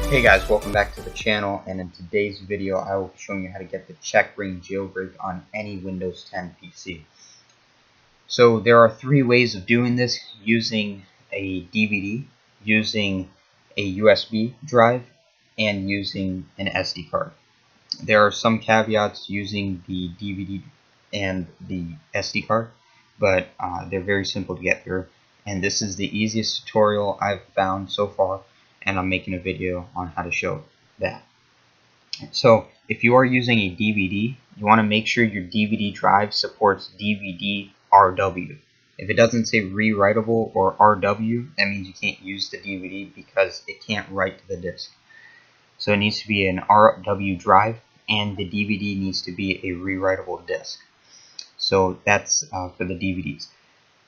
Hey guys, welcome back to the channel, and in today's video I will be showing you how to get the Checkra1n jailbreak on any Windows 10 PC. So there are three ways of doing this: using a DVD, using a USB drive, and using an SD card. There are some caveats using the DVD and the SD card, but they're very simple to get through, and this is the easiest tutorial I've found so far, and I'm making a video on how to show that. So if you are using a DVD, you want to make sure your DVD drive supports DVD RW. If it doesn't say rewritable or RW, that means you can't use the DVD because it can't write to the disk. So it needs to be an RW drive, and the DVD needs to be a rewritable disk. So that's for the DVDs.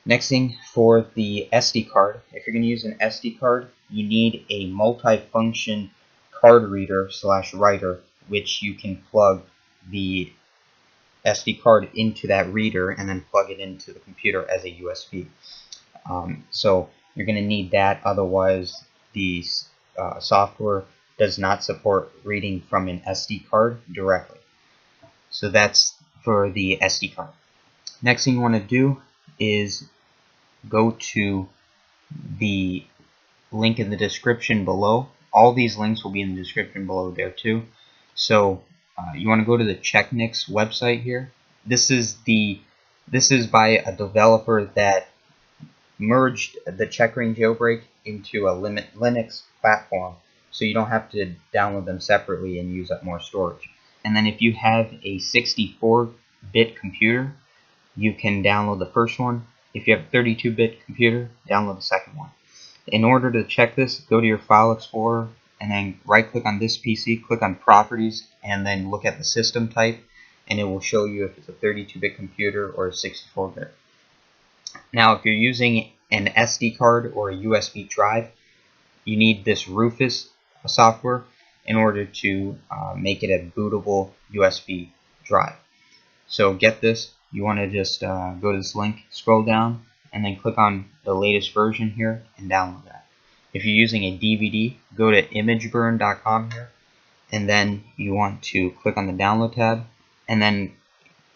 Next thing, for the SD card, if you're going to use an SD card, you need a multi-function card reader / writer, which you can plug the SD card into that reader and then plug it into the computer as a USB. So you're going to need that, otherwise the software does not support reading from an SD card directly. So that's for the SD card. Next thing you want to do is go to the link in the description below. All these links will be in the description below there too. So you want to go to the Checknix website here. This is by a developer that merged the Checkra1n jailbreak into a Linux platform, so you don't have to download them separately and use up more storage. And then if you have a 64-bit computer, you can download the first one. If you have a 32-bit computer, download the second one. In order to check this, go to your File Explorer and then right-click on this PC, click on Properties, and then look at the system type, and it will show you if it's a 32-bit computer or a 64-bit. Now, if you're using an SD card or a USB drive, you need this Rufus software in order to make it a bootable USB drive. So get this. You want to just go to this link, scroll down, and then click on the latest version here and download that. If you're using a DVD, go to imageburn.com here, and then you want to click on the download tab, and then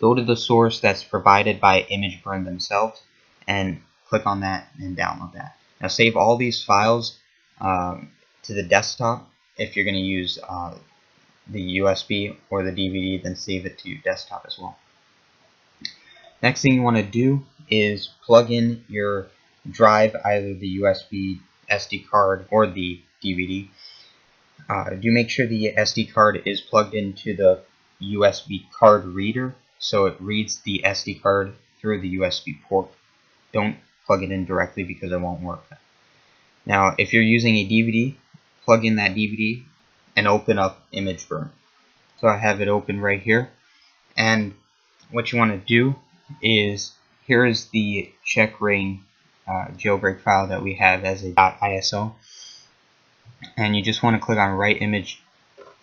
go to the source that's provided by ImageBurn themselves, and click on that and download that. Now save all these files to the desktop. If you're going to use the USB or the DVD, then save it to your desktop as well. Next thing you want to do is plug in your drive, either the USB SD card or the DVD. Do make sure the SD card is plugged into the USB card reader, so it reads the SD card through the USB port. Don't plug it in directly because it won't work. Now, if you're using a DVD, plug in that DVD and open up ImageBurn. So I have it open right here, and what you want to do is, here is the Checkra1n jailbreak file that we have as a .iso, and you just want to click on Write Image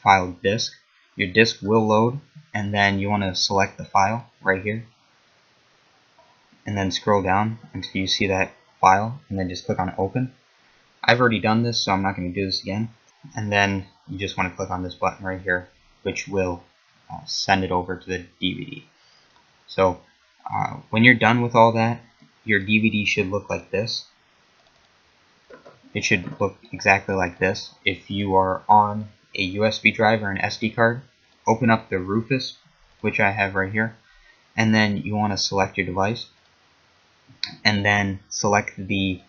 File Disk. Your disk will load, and then you want to select the file right here, and then scroll down until you see that file, and then just click on Open. I've already done this, so I'm not going to do this again. And then you just want to click on this button right here, which will send it over to the DVD. So when you're done with all that, your DVD should look like this. It should look exactly like this. If you are on a USB drive or an SD card, open up the Rufus, which I have right here, and then you want to select your device, and then select the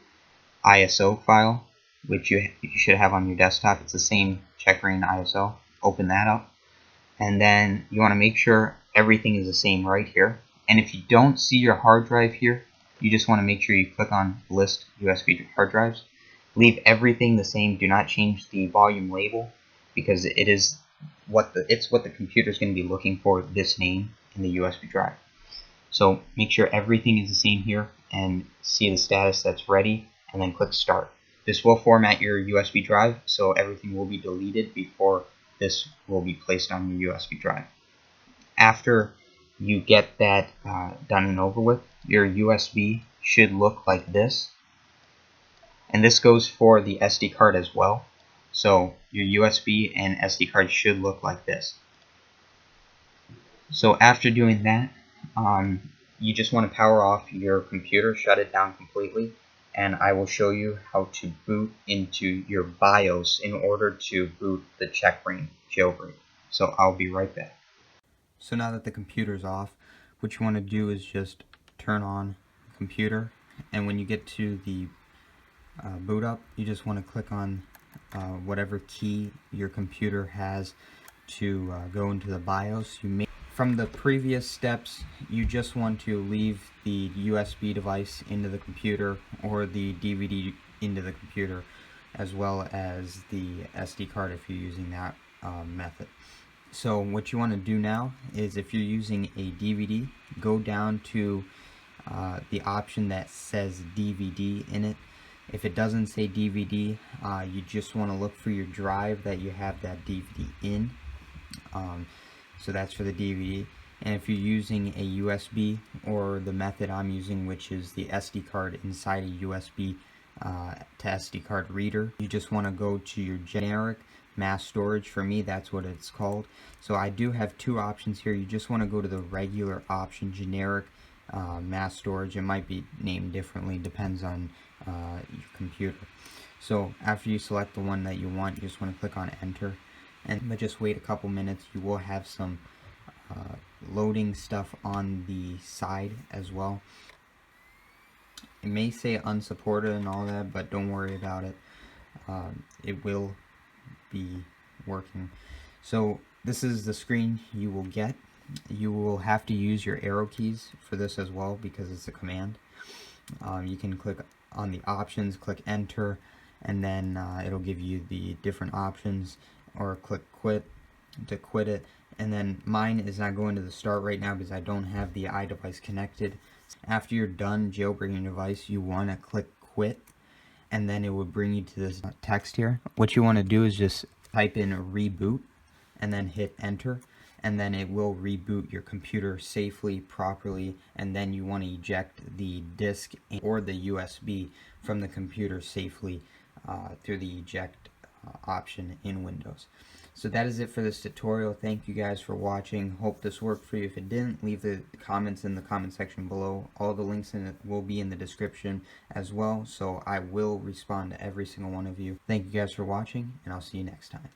ISO file, which you should have on your desktop. It's the same Checkra1n ISO. Open that up, and then you want to make sure everything is the same right here. And if you don't see your hard drive here, you just want to make sure you click on List USB hard drives. Leave everything the same. Do not change the volume label, because it's what the computer is going to be looking for, this name in the USB drive. So make sure everything is the same here, and see the status that's ready, and then click Start. This will format your USB drive, so everything will be deleted before this will be placed on your USB drive. After you get that done and over with, your USB should look like this. And this goes for the SD card as well. So your USB and SD card should look like this. So after doing that, you just want to power off your computer, shut it down completely, and I will show you how to boot into your BIOS in order to boot the Checkra1n jailbreak. So I'll be right back. So now that the computer's off, what you want to do is just turn on the computer, and when you get to the boot up, you just want to click on whatever key your computer has to go into the BIOS. From the previous steps, you just want to leave the USB device into the computer or the DVD into the computer, as well as the SD card if you're using that method. So what you want to do now is, if you're using a DVD, go down to the option that says DVD in it. If it doesn't say DVD, you just want to look for your drive that you have that DVD in. So that's for the DVD. And if you're using a USB, or the method I'm using, which is the SD card inside a USB to SD card reader, you just want to go to your generic mass storage. For me, that's what it's called. So I do have two options here. You just want to go to the regular option, generic mass storage. It might be named differently, depends on your computer. So after you select the one that you want, you just want to click on enter, but just wait a couple minutes. You will have some loading stuff on the side as well. It may say unsupported and all that, but don't worry about it. It will be working. So this is the screen you will get. You will have to use your arrow keys for this as well, because it's a command. You can click on the options, click enter, and then it'll give you the different options, or click quit to quit it. And then mine is not going to the start right now because I don't have the iDevice connected. After you're done jailbreaking your device, you want to click quit, and then it will bring you to this text here. What you want to do is just type in reboot and then hit enter, and then it will reboot your computer safely, properly, and then you want to eject the disk or the USB from the computer safely through the eject option in Windows. So that is it for this tutorial. Thank you guys for watching. Hope this worked for you. If it didn't, leave the comments in the comment section below. All the links in it will be in the description as well, so I will respond to every single one of you. Thank you guys for watching, and I'll see you next time.